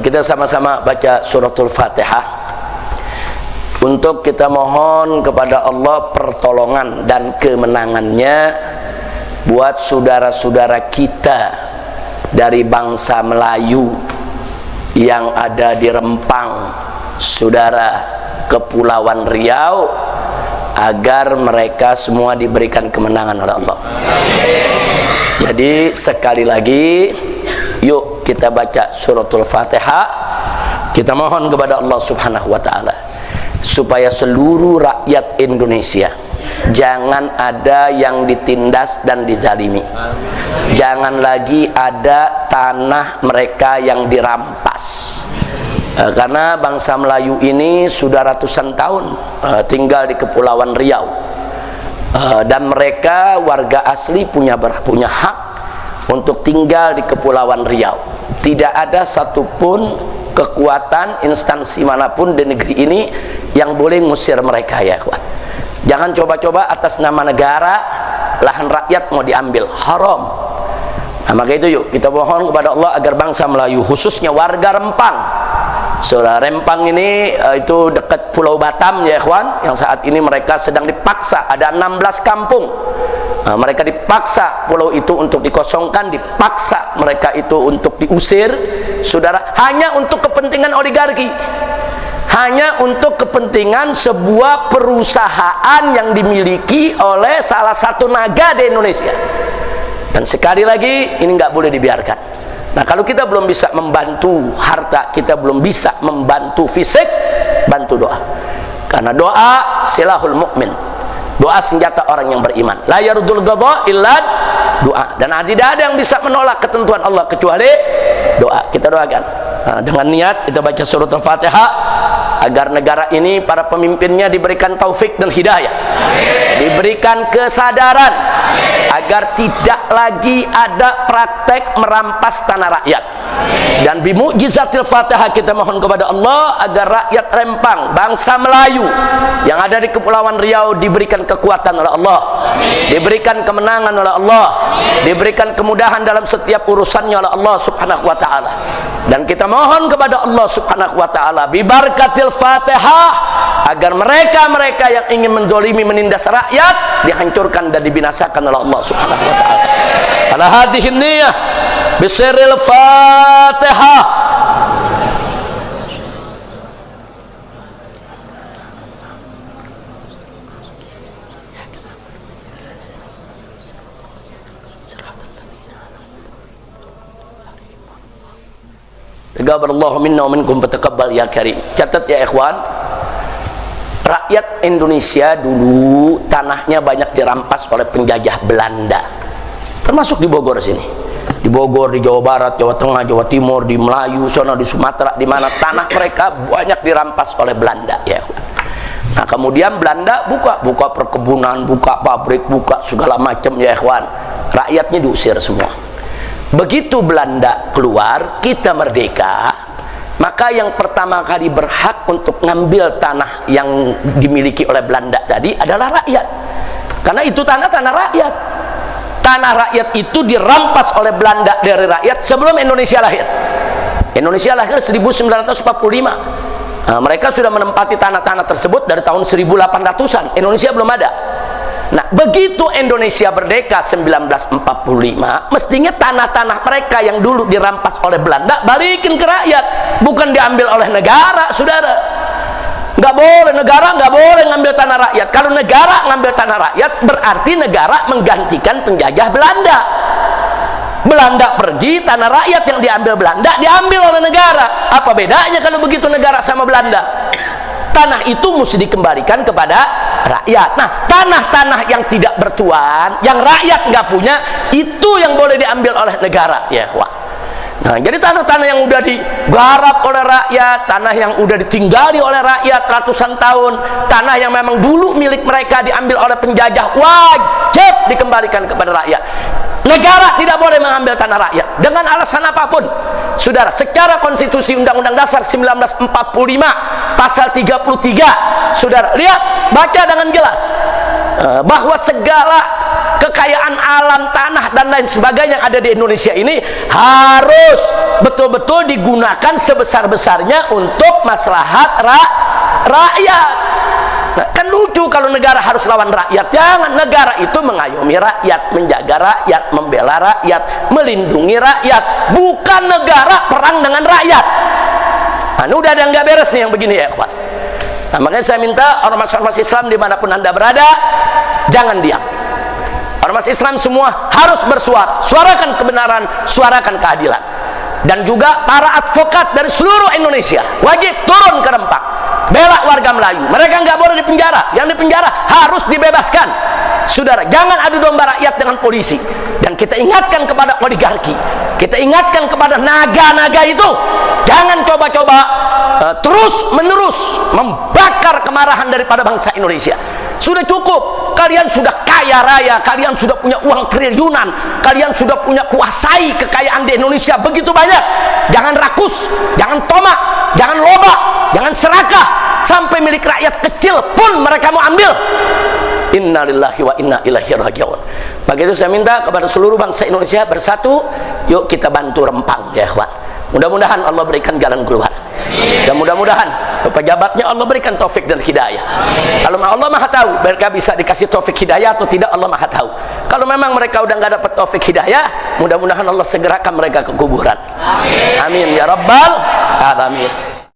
Kita sama-sama baca suratul Fatihah untuk kita mohon kepada Allah pertolongan dan kemenangannya buat saudara-saudara kita dari bangsa Melayu yang ada di Rempang, saudara Kepulauan Riau, agar mereka semua diberikan kemenangan oleh Allah. Jadi sekali lagi, yuk kita baca suratul Fatihah. Kita mohon kepada Allah Subhanahu wa ta'ala supaya seluruh rakyat Indonesia jangan ada yang ditindas dan dizalimi. Jangan lagi ada tanah mereka yang dirampas. Karena bangsa Melayu ini sudah ratusan tahun tinggal di Kepulauan Riau, dan mereka warga asli punya hak untuk tinggal di Kepulauan Riau. Tidak ada satupun kekuatan instansi manapun di negeri ini yang boleh ngusir mereka, ya kawan. Jangan coba-coba atas nama negara lahan rakyat mau diambil, haram. Nah, maka itu yuk kita mohon kepada Allah agar bangsa Melayu, khususnya warga Rempang. Saudara, Rempang ini itu dekat Pulau Batam, ya ikhwan, yang saat ini mereka sedang dipaksa, ada 16 kampung. Mereka dipaksa pulau itu untuk dikosongkan, dipaksa mereka itu untuk diusir, saudara, hanya untuk kepentingan oligarki, hanya untuk kepentingan sebuah perusahaan yang dimiliki oleh salah satu naga di Indonesia. Dan sekali lagi, ini nggak boleh dibiarkan. Nah, kalau kita belum bisa membantu harta, kita belum bisa membantu fisik, bantu doa. Karena doa silahul mukmin. Doa senjata orang yang beriman. La yardul ghadha illa doa. Dan tidak ada yang bisa menolak ketentuan Allah kecuali doa. Kita doakan. Nah, dengan niat kita baca surat Al-Fatihah agar negara ini para pemimpinnya diberikan taufik dan hidayah. Diberikan kesadaran agar tidak lagi ada praktek merampas tanah rakyat. Dan bimu'jizatil Fatihah kita mohon kepada Allah agar rakyat Rempang, bangsa Melayu yang ada di Kepulauan Riau diberikan kekuatan oleh Allah, diberikan kemenangan oleh Allah, diberikan kemudahan dalam setiap urusannya oleh Allah Subhanahu wa ta'ala. Dan kita mohon kepada Allah Subhanahu wa ta'ala bibarakatil Fatihah agar mereka-mereka yang ingin menzalimi, menindas rakyat dihancurkan dan dibinasakan oleh Allah Subhanahu wa ta'ala. Ala hadhihi niyyah bisirril Fatihah. Taqabbalallahu minna wa minkum fataqabbal ya karim. Catat ya ikhwan, rakyat Indonesia dulu tanahnya banyak dirampas oleh penjajah Belanda, termasuk di Bogor sini, di Bogor, di Jawa Barat, Jawa Tengah, Jawa Timur, di Melayu, sana di Sumatera, di mana tanah mereka banyak dirampas oleh Belanda, ya. Nah, kemudian Belanda buka perkebunan, buka pabrik, buka segala macam, ya ikhwan. Rakyatnya diusir semua. Begitu Belanda keluar, kita merdeka, maka yang pertama kali berhak untuk ngambil tanah yang dimiliki oleh Belanda tadi adalah rakyat. Karena itu tanah rakyat. Tanah rakyat itu dirampas oleh Belanda dari rakyat sebelum Indonesia lahir. Indonesia lahir 1945. Nah, mereka sudah menempati tanah-tanah tersebut dari tahun 1800-an. Indonesia belum ada. Nah, begitu Indonesia merdeka 1945, mestinya tanah-tanah mereka yang dulu dirampas oleh Belanda balikin ke rakyat, bukan diambil oleh negara, saudara. Nggak boleh, negara nggak boleh ngambil tanah rakyat. Kalau negara ngambil tanah rakyat, berarti negara menggantikan penjajah Belanda. Belanda pergi, tanah rakyat yang diambil Belanda diambil oleh negara. Apa bedanya kalau begitu negara sama Belanda? Tanah itu mesti dikembalikan kepada rakyat. Nah, tanah-tanah yang tidak bertuan, yang rakyat nggak punya, itu yang boleh diambil oleh negara, ya ikhwan. Nah, jadi tanah-tanah yang udah digarap oleh rakyat, tanah yang udah ditinggali oleh rakyat ratusan tahun, tanah yang memang dulu milik mereka diambil oleh penjajah, wajib dikembalikan kepada rakyat. Negara tidak boleh mengambil tanah rakyat dengan alasan apapun. Saudara, secara konstitusi Undang-Undang Dasar 1945 pasal 33, saudara lihat, baca dengan jelas bahwa segala kekayaan alam, tanah dan lain sebagainya yang ada di Indonesia ini harus betul-betul digunakan sebesar-besarnya untuk maslahat rakyat. Nah, kan lucu kalau negara harus lawan rakyat. Jangan, negara itu mengayomi rakyat, menjaga rakyat, membela rakyat, melindungi rakyat, bukan negara perang dengan rakyat. Nah, ini udah ada nggak beres nih yang begini ya, kawan. Nah, makanya saya minta ormas-ormas Islam dimanapun Anda berada, jangan diam. Ormas Islam semua harus bersuara, suarakan kebenaran, suarakan keadilan. Dan juga para advokat dari seluruh Indonesia wajib turun ke Rempang, bela warga Melayu. Mereka nggak boleh dipenjara, yang dipenjara harus dibebaskan. Saudara, jangan adu domba rakyat dengan polisi. Dan kita ingatkan kepada oligarki, kita ingatkan kepada naga-naga itu, jangan coba-coba terus menerus membakar kemarahan daripada bangsa Indonesia. Sudah cukup, kalian sudah kaya raya, kalian sudah punya uang triliunan, kalian sudah punya kuasai kekayaan di Indonesia begitu banyak. Jangan rakus, jangan tomak, jangan loba, jangan serakah, sampai milik rakyat kecil pun mereka mau ambil. Innalillahi wa inna ilaihi raji'un. Begitu saya minta kepada seluruh bangsa Indonesia bersatu, yuk kita bantu Rempang ya ikhwan. Mudah-mudahan Allah berikan jalan keluar. Dan mudah-mudahan pejabatnya Allah berikan taufik dan hidayah. Kalau Allah Maha tahu mereka bisa dikasih taufik hidayah atau tidak, Allah Maha tahu. Kalau memang mereka udah nggak dapat taufik hidayah, mudah-mudahan Allah segerakan mereka ke kuburan. Amin ya rabbal alamin.